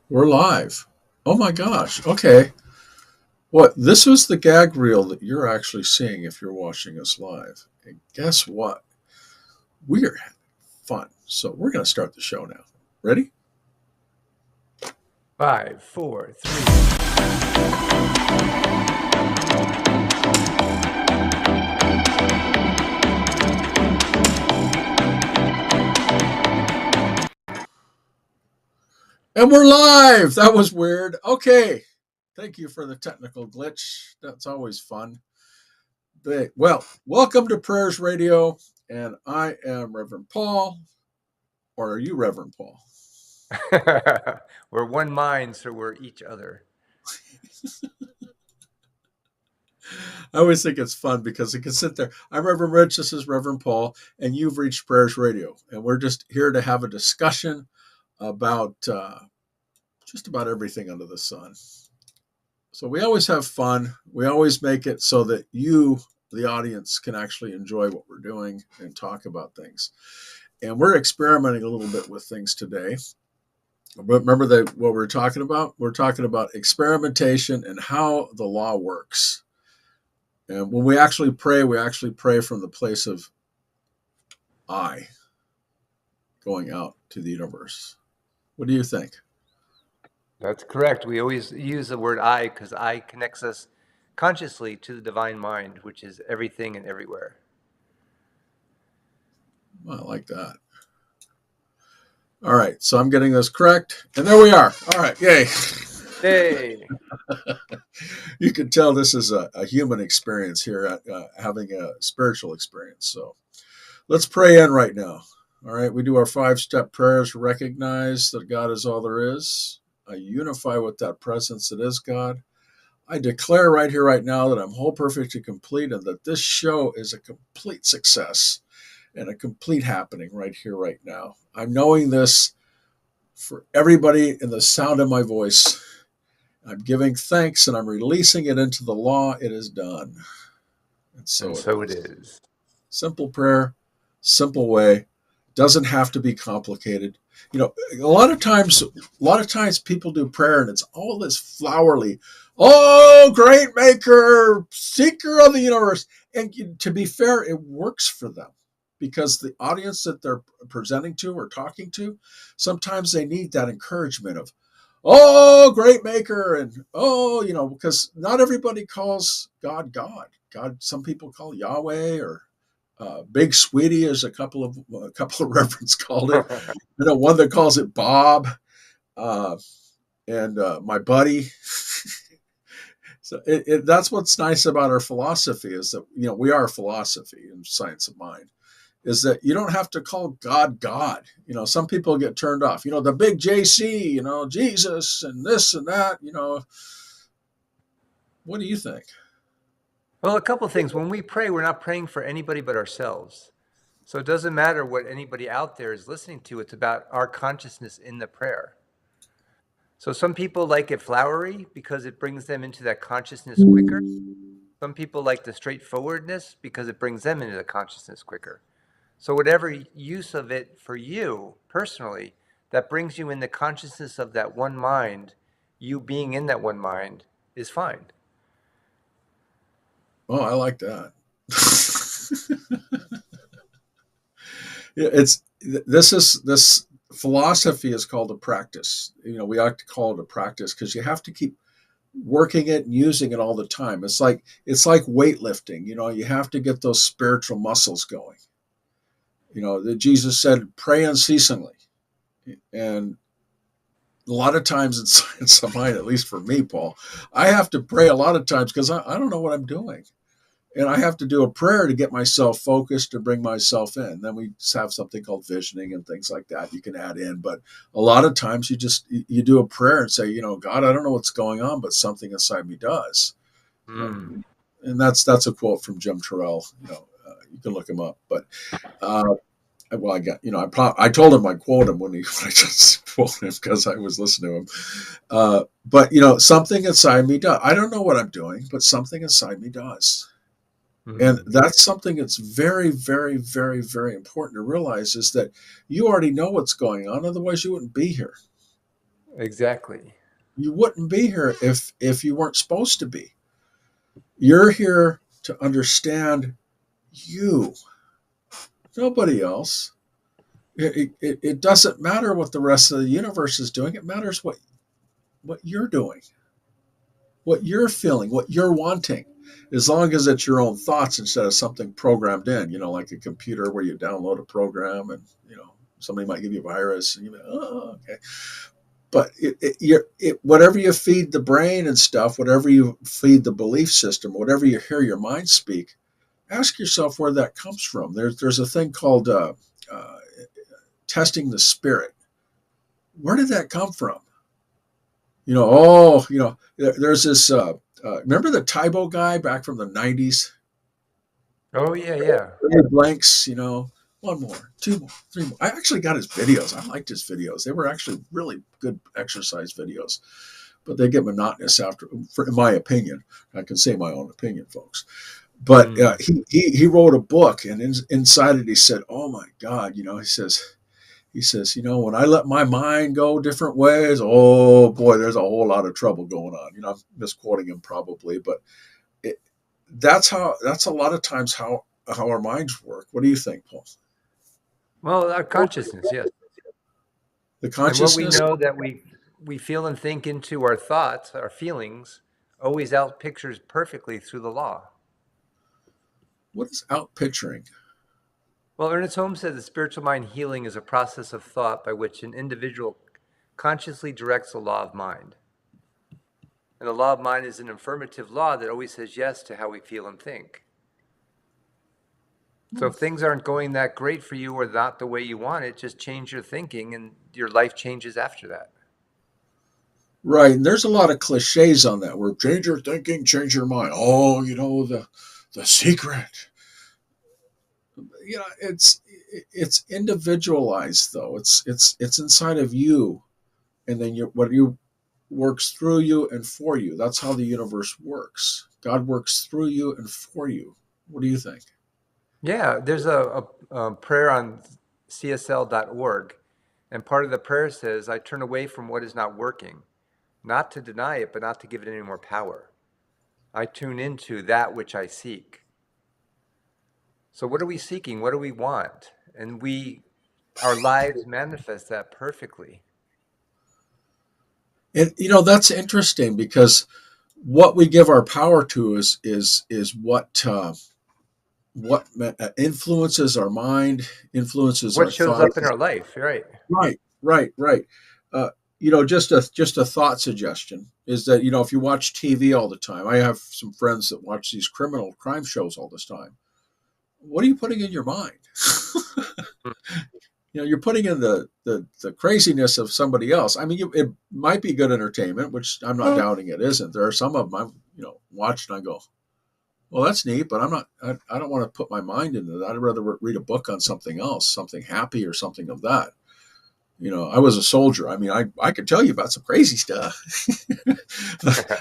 We're live. Oh my gosh. Okay. What? This was the gag reel that you're actually seeing if you're watching us live. And guess what? We are having fun. So we're going to start the show now. Ready? Five, four, three. And we're live. That was weird. Okay. Thank you for the technical glitch. That's always fun. Well, welcome to Prayers Radio. And I am Reverend Paul. Or are you Reverend Paul? We're one mind, so we're each other. I always think it's fun because it can sit there. I'm Reverend Rich, this is Reverend Paul, and you've reached Prayers Radio. And we're just here to have a discussion about just about everything under the sun. So we always have fun. We always make it so that you, the audience, can actually enjoy what we're doing and talk about things. And we're experimenting a little bit with things today. But remember what we're talking about? We're talking about experimentation and how the law works. And when we actually pray from the place of I going out to the universe. What do you think? That's correct. We always use the word I because I connects us consciously to the divine mind, which is everything and everywhere. Well, I like that. All right, so I'm getting this correct. And there we are. All right, yay. Hey. You can tell this is a human experience here, having a spiritual experience. So let's pray in right now. All right, we do our 5-step prayers, recognize that God is all there is. I unify with that presence that is God. I declare right here, right now, that I'm whole, perfect, and complete, and that this show is a complete success and a complete happening right here, right now. I'm knowing this for everybody in the sound of my voice. I'm giving thanks and I'm releasing it into the law. It is done. And so It is. Simple prayer, simple way. Doesn't have to be complicated. You know, a lot of times people do prayer and it's all this flowery, oh, great maker, seeker of the universe. And to be fair, it works for them because the audience that they're presenting to or talking to, sometimes they need that encouragement of, oh, great maker. And, because not everybody calls God God. God, some people call Yahweh or Big Sweetie, as a couple of reverends called it. One that calls it Bob, and my buddy. So that's what's nice about our philosophy is that we are a philosophy in science of mind. Is that you don't have to call God God. Some people get turned off. The big JC. Jesus and this and that. What do you think? Well, a couple of things. When we pray, we're not praying for anybody but ourselves. So it doesn't matter what anybody out there is listening to. It's about our consciousness in the prayer. So some people like it flowery because it brings them into that consciousness quicker. Some people like the straightforwardness because it brings them into the consciousness quicker. So whatever use of it for you personally, that brings you in the consciousness of that one mind, you being in that one mind is fine. Oh, I like that. Yeah, this philosophy is called a practice. We like to call it a practice because you have to keep working it and using it all the time. It's like weightlifting. You have to get those spiritual muscles going. That Jesus said, "Pray unceasingly," and a lot of times in science of mind, at least for me, Paul, I have to pray a lot of times because I don't know what I'm doing. And I have to do a prayer to get myself focused to bring myself in. Then we just have something called visioning and things like that you can add in. But a lot of times you do a prayer and say, God, I don't know what's going on, but something inside me does. And that's a quote from Jim Terrell. You can look him up. But well, I told him I'd quote him when I just quoted him because I was listening to him. But something inside me does. I don't know what I'm doing, but something inside me does. And that's something that's very, very, very, very important to realize is that you already know what's going on. Otherwise, you wouldn't be here. Exactly. You wouldn't be here if you weren't supposed to be. You're here to understand you, nobody else. It doesn't matter what the rest of the universe is doing. It matters what you're doing, what you're feeling, what you're wanting. As long as it's your own thoughts instead of something programmed in, like a computer where you download a program and, somebody might give you a virus and you oh, okay. But whatever you feed the brain and stuff, whatever you feed the belief system, whatever you hear your mind speak, ask yourself where that comes from. There's a thing called uh, testing the spirit. Where did that come from? There's this. Remember the Tybo guy back from the '90s? Oh, yeah, yeah. Blanks. One more, two more, three more. I actually got his videos. I liked his videos. They were actually really good exercise videos, but they get monotonous after, in my opinion. I can say my own opinion, folks. But Mm. he wrote a book, and inside it he said, "Oh my God," he says, when I let my mind go different ways, oh boy, there's a whole lot of trouble going on. I'm misquoting him probably, but it, that's a lot of times how our minds work. What do you think, Paul? Well, our consciousness, yes. The And what we consciousness. know that we feel and think into our thoughts, our feelings, always out pictures perfectly through the law. What is out picturing? Well, Ernest Holmes said the spiritual mind healing is a process of thought by which an individual consciously directs the law of mind. And the law of mind is an affirmative law that always says yes to how we feel and think. So if things aren't going that great for you or not the way you want it, just change your thinking and your life changes after that. Right, and there's a lot of cliches on that. Where change your thinking, change your mind. Oh, the secret. It's individualized though. It's inside of you, and then what you works through you and for you. That's how the universe works. God works through you and for you. What do you think? Yeah, there's a prayer on csl.org, and part of the prayer says, I turn away from what is not working, not to deny it, but not to give it any more power. I tune into that which I seek. So what are we seeking? What do we want? And our lives manifest that perfectly. And that's interesting because what we give our power to is what influences our mind, influences What our shows up thoughts. in our life, right? Right, right, right. Just a thought suggestion is that if you watch TV all the time, I have some friends that watch these criminal crime shows all this time. What are you putting in your mind? You're putting in the craziness of somebody else. I mean, it might be good entertainment, which I'm not doubting it isn't. There are some of them I'm watch and I go, well, that's neat, but I'm not. I don't want to put my mind into that. I'd rather read a book on something else, something happy or something of that. I was a soldier. I mean, I could tell you about some crazy stuff.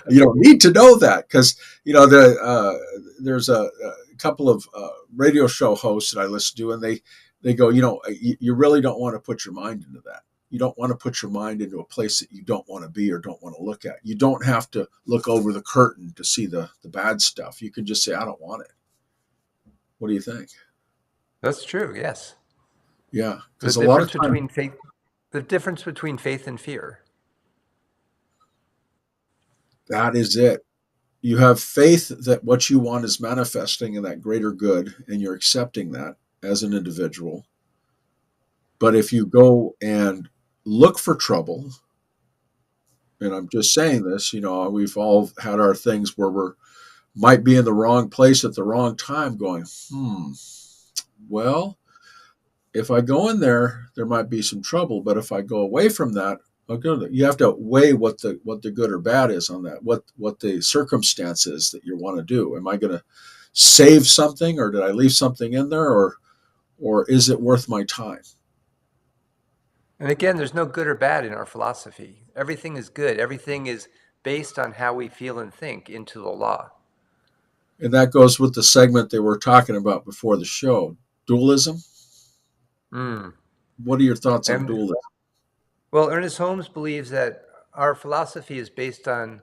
You don't need to know that because there's a couple of radio show hosts that I listen to, and they go, you really don't want to put your mind into that. You don't want to put your mind into a place that you don't want to be or don't want to look at. You don't have to look over the curtain to see the bad stuff. You can just say, I don't want it. What do you think? That's true, yes. Yeah, The because a lot of difference times between faith and fear. that is it. You have faith that what you want is manifesting in that greater good, and you're accepting that as an individual. But if you go and look for trouble, and I'm just saying this, we've all had our things where we're might be in the wrong place at the wrong time, going, well, if I go in there, there might be some trouble. But if I go away from that, you have to weigh what the good or bad is on that. What the circumstance is that you want to do. Am I going to save something, or did I leave something in there, or is it worth my time? And again, there's no good or bad in our philosophy. Everything is good. Everything is based on how we feel and think into the law. And that goes with the segment they were talking about before the show, dualism. Mm. What are your thoughts on And dualism? Well, Ernest Holmes believes that our philosophy is based on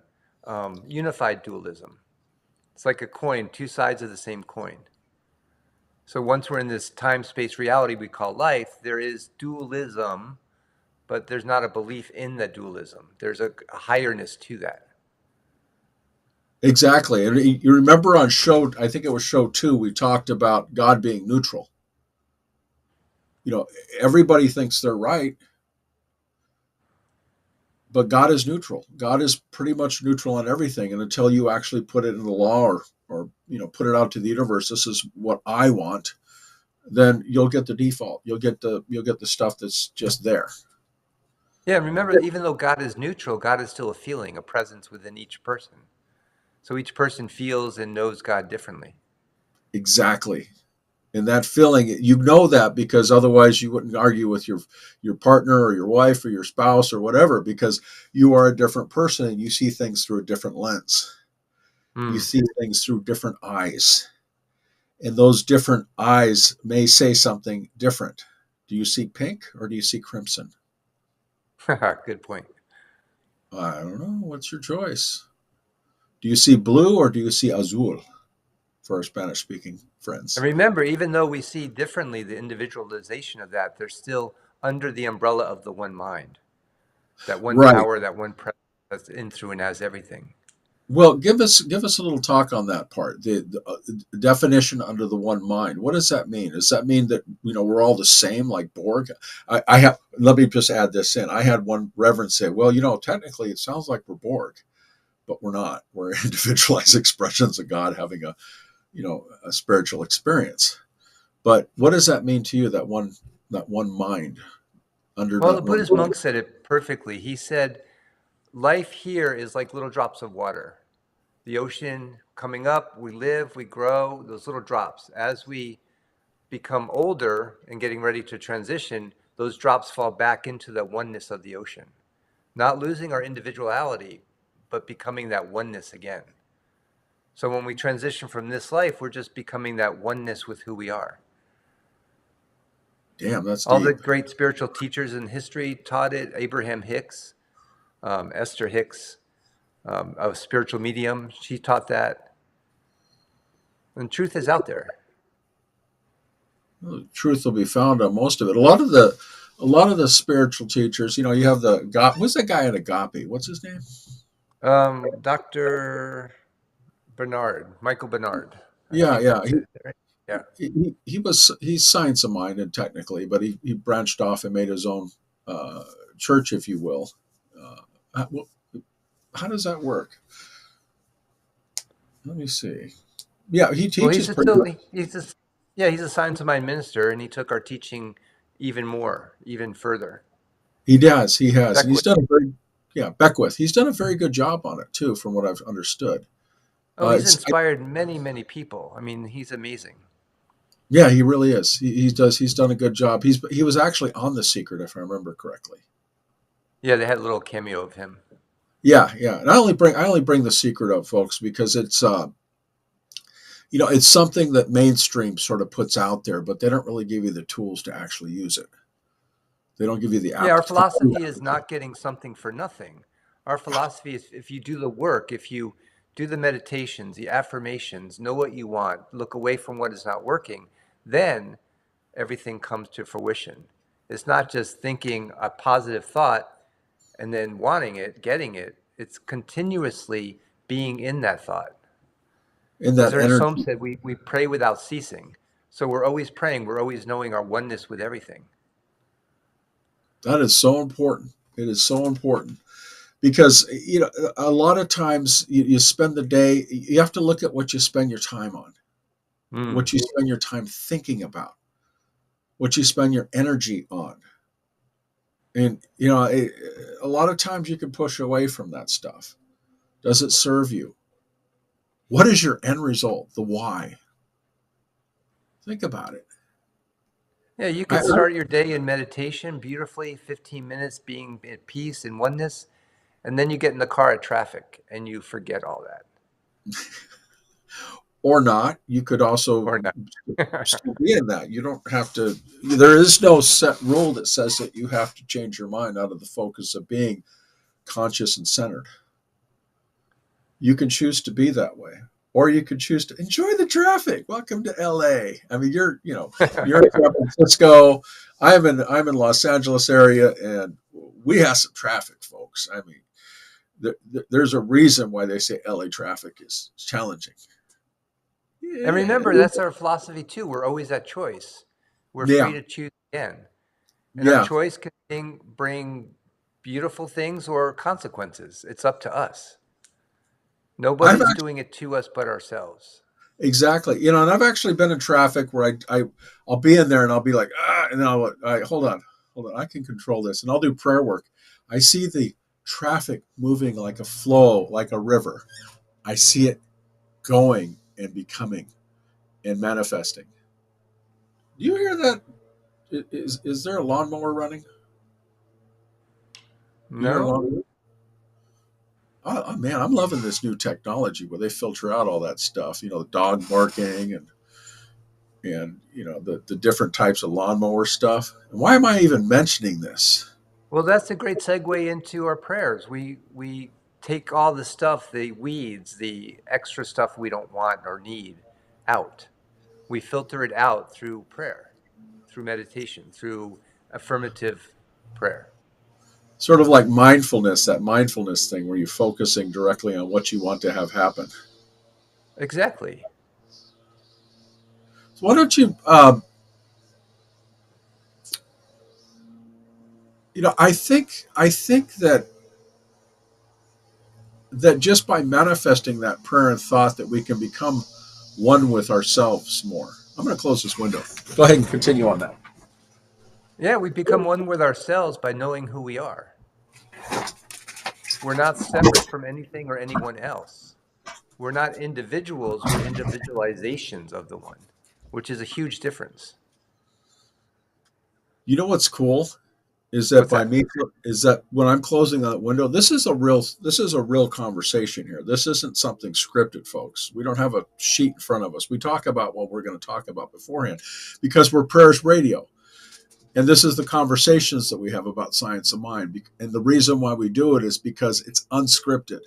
unified dualism. It's like a coin, two sides of the same coin. So once we're in this time-space reality we call life, there is dualism, but there's not a belief in the dualism. There's a higherness to that. Exactly. And you remember on show, I think it was show 2, we talked about God being neutral. You know, everybody thinks they're right, but God is neutral. God is pretty much neutral on everything. And until you actually put it in the law or put it out to the universe, this is what I want, then you'll get the default. You'll get the stuff that's just there. Yeah, remember, even though God is neutral, God is still a feeling, a presence within each person. So each person feels and knows God differently. Exactly. And that feeling, you know that because otherwise you wouldn't argue with your partner or your wife or your spouse or whatever, because you are a different person and you see things through a different lens. You Mm. see things through different eyes. And those different eyes may say something different. Do you see pink or do you see crimson? Good point. I don't know. What's your choice? Do you see blue or do you see azul for our Spanish speaking And friends? remember, even though we see differently the individualization of that, they're still under the umbrella of the one mind, that one Right. power, that one presence that's in through and has everything. Well, give us a little talk on that part. The definition under the one mind. What does that mean? Does that mean that we're all the same, like Borg? I have. Let me just add this in. I had one reverend say, "Well, technically, it sounds like we're Borg, but we're not. We're individualized expressions of God having a spiritual experience." But what does that mean to you? That one mind under Well, the that one Buddhist mind? monk said it perfectly. He said, life here is like little drops of water. The ocean coming up, we live, we grow, those little drops. As we become older and getting ready to transition, those drops fall back into the oneness of the ocean. Not losing our individuality, but becoming that oneness again. So when we transition from this life, we're just becoming that oneness with who we are. Damn, that's All the deep. great spiritual teachers in history taught it. Abraham Hicks, Esther Hicks, a spiritual medium, she taught that. And truth is out there. Well, truth will be found on most of it. A lot of the spiritual teachers, you have what's that guy at Agape? What's his name? Dr. Bernard, Michael Bernard, I Yeah, think yeah. that's it, right? Yeah. He's science minded technically, but he branched off and made his own church, if you will. How, how does that work? Let me see. Yeah, he Well, teaches pretty good. he's a science of mind minister, and he took our teaching even more, even further. He does. He has. He's Beckwith. done a very yeah Beckwith. He's done a very good job on it too, from what I've understood. Oh, he's It's inspired many, many people. I mean, he's amazing. Yeah, he really is. He does. He's done a good job. He was actually on The Secret, if I remember correctly. Yeah, they had a little cameo of him. Yeah, yeah. And I only bring The Secret up, folks, because it's something that mainstream sort of puts out there, but they don't really give you the tools to actually use it. They don't give you the Yeah, our complete philosophy is application. not getting something for nothing. Our philosophy is if you do the work, if you do the meditations, the affirmations, know what you want, look away from what is not working, then everything comes to fruition. It's not just thinking a positive thought and then wanting it, getting it. It's continuously being in that thought. In As that Ernest Holmes energy. said, we pray without ceasing. So we're always praying, we're always knowing our oneness with everything. That is so important. It is so important because a lot of times you spend the day. You have to look at what you spend your time on, Mm. what you spend your time thinking about, what you spend your energy on. And a lot of times you can push away from that stuff. Does it serve you? What is your end result? The why? Think about it. Yeah, you I, could start your day in meditation beautifully, 15 minutes being at peace and oneness, and then you get in the car at traffic and you forget all that. or not. You could also or not. still be in that. You don't have to. There is no set rule that says that you have to change your mind out of the focus of being conscious and centered. You can choose to be that way, or you could choose to enjoy the traffic. Welcome to LA. I mean, you're in San Francisco. I'm in Los Angeles area, and we have some traffic, folks. I mean, there's a reason why they say LA traffic is challenging. And Yeah, remember, that's our philosophy too. We're always at choice. We're free yeah, to choose again. And our yeah. choice can bring beautiful things or consequences. It's up to us. I've Nobody's actually, doing it to us but ourselves. exactly, and I've actually been in traffic where I'll be in there and I'll be like, and then hold on, I can control this, and I'll do prayer work. I see the traffic moving like a flow, like a river. I see it going and becoming and manifesting. Do you hear that? Is there a lawnmower running? Do you hear a No? lawnmower? Oh, man, I'm loving this new technology where they filter out all that stuff. The dog barking and the different types of lawnmower stuff. And why am I even mentioning this? Well, that's a great segue into our prayers. We take all the stuff, the weeds, the extra stuff we don't want or need out. We filter it out through prayer, through meditation, through affirmative prayer. Sort of like mindfulness, that mindfulness thing where you're focusing directly on what you want to have happen. Exactly. So why don't you? I think that just by manifesting that prayer and thought that we can become one with ourselves more. I'm going to close this window. Go ahead and continue on that. Yeah, we become one with ourselves by knowing who we are. We're not separate from anything or anyone else. We're not individuals, we're individualizations of the one, which is a huge difference. You know what's cool is that What's by that? me is that when I'm closing that window, this is a real conversation here. This isn't something scripted, folks. We don't have a sheet in front of us. We talk about what we're going to talk about beforehand because we're prayers radio. And this is the conversations that we have about science of mind. And the reason why we do it is because it's unscripted.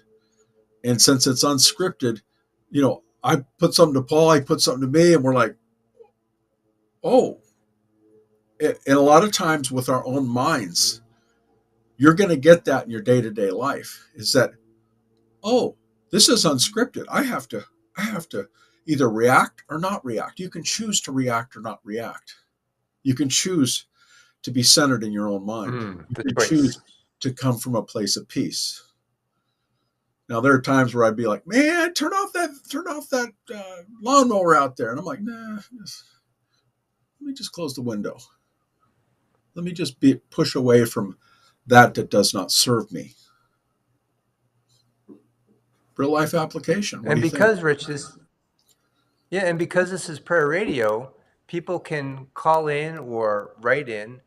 And since it's unscripted, I put something to Paul, I put something to me, and we're like, oh. And a lot of times with our own minds, you're going to get that in your day-to-day life is that, oh, this is unscripted. I have to either react or not react. You can choose to react or not react. You can choose to be centered in your own mind. You The can choice. choose to come from a place of peace. Now there are times where I'd be like, "Man, turn off that lawnmower out there," and I'm like, "Nah, let me just close the window. Let me just push away from that does not serve me." Real life application. What do And you think? because, Rich, and because this is prayer radio, people can call in or write in.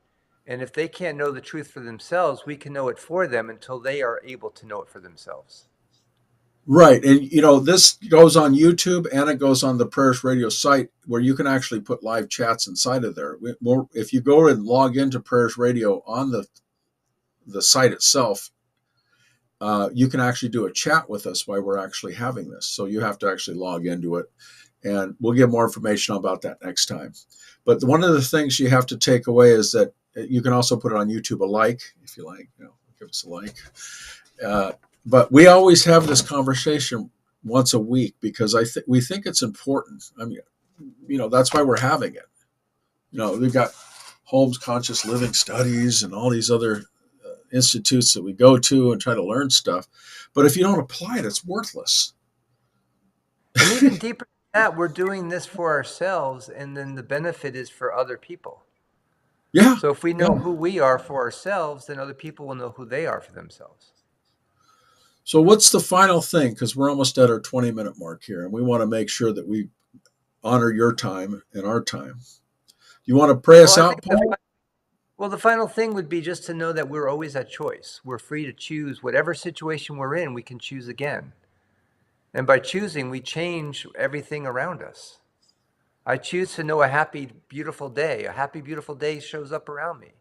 And if they can't know the truth for themselves, we can know it for them until they are able to know it for themselves. Right. And this goes on YouTube and it goes on the Prayers Radio site where you can actually put live chats inside of there. If you go and log into Prayers Radio on the site itself, you can actually do a chat with us while we're actually having this. So you have to actually log into it. And we'll get more information about that next time. But one of the things you have to take away is that you can also put it on YouTube a like, if you like, give us a like. But we always have this conversation once a week because we think it's important. I mean, that's why we're having it. We've got Holmes Conscious Living Studies and all these other institutes that we go to and try to learn stuff. But if you don't apply it, it's worthless. And even deeper than that, we're doing this for ourselves, and then the benefit is for other people. Yeah, So if we yeah. know who we are for ourselves, then other people will know who they are for themselves. So what's the final thing? Because we're almost at our 20-minute mark here, and we want to make sure that we honor your time and our time. You want to pray Well, us I out, think Paul? the final thing would be just to know that we're always at choice. We're free to choose whatever situation we're in. We can choose again. And by choosing, we change everything around us. I choose to know a happy, beautiful day. A happy, beautiful day shows up around me.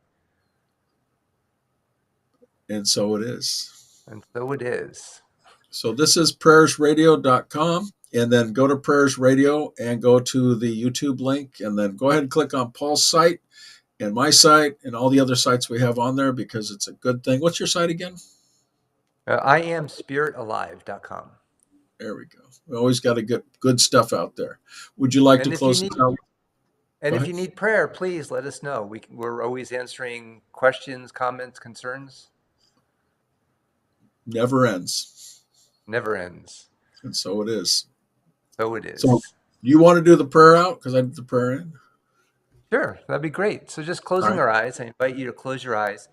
And so it is. And so it is. So this is prayersradio.com. And then go to Prayers Radio and go to the YouTube link. And then go ahead and click on Paul's site and my site and all the other sites we have on there because it's a good thing. What's your site again? IamSpiritAlive.com. There we go. We always got to get good stuff out there. Would you like to And if you close need this out? and Go if ahead. you need prayer, please let us know. We're always answering questions, comments, concerns. Never ends. Never ends. And so it is. So it So is. you want to do the prayer out? Because I did the prayer in. Sure, that'd be great. So just All closing right. our eyes, I invite you to close your eyes.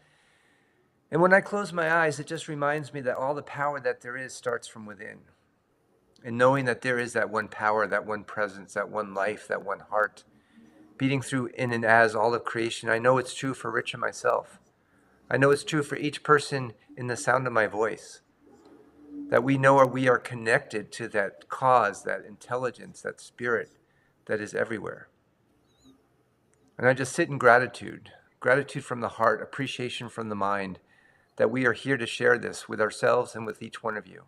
And when I close my eyes, it just reminds me that all the power that there is starts from within. And knowing that there is that one power, that one presence, that one life, that one heart, beating through in and as all of creation. I know it's true for Rich and myself. I know it's true for each person in the sound of my voice. That we know we are connected to that cause, that intelligence, that spirit that is everywhere. And I just sit in gratitude, gratitude from the heart, appreciation from the mind, that we are here to share this with ourselves and with each one of you,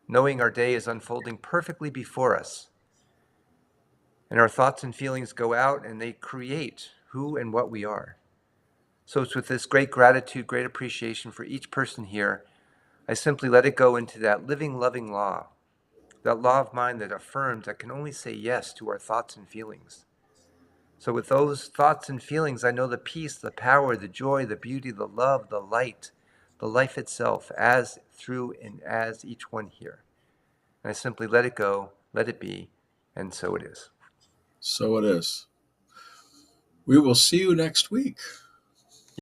knowing our day is unfolding perfectly before us. And our thoughts and feelings go out and they create who and what we are. So it's with this great gratitude, great appreciation for each person here, I simply let it go into that living, loving law, that law of mind that affirms that can only say yes to our thoughts and feelings. So with those thoughts and feelings, I know the peace, the power, the joy, the beauty, the love, the light, the life itself, as through and as each one here. And I simply let it go, let it be, and so it is. So it is. We will see you next week.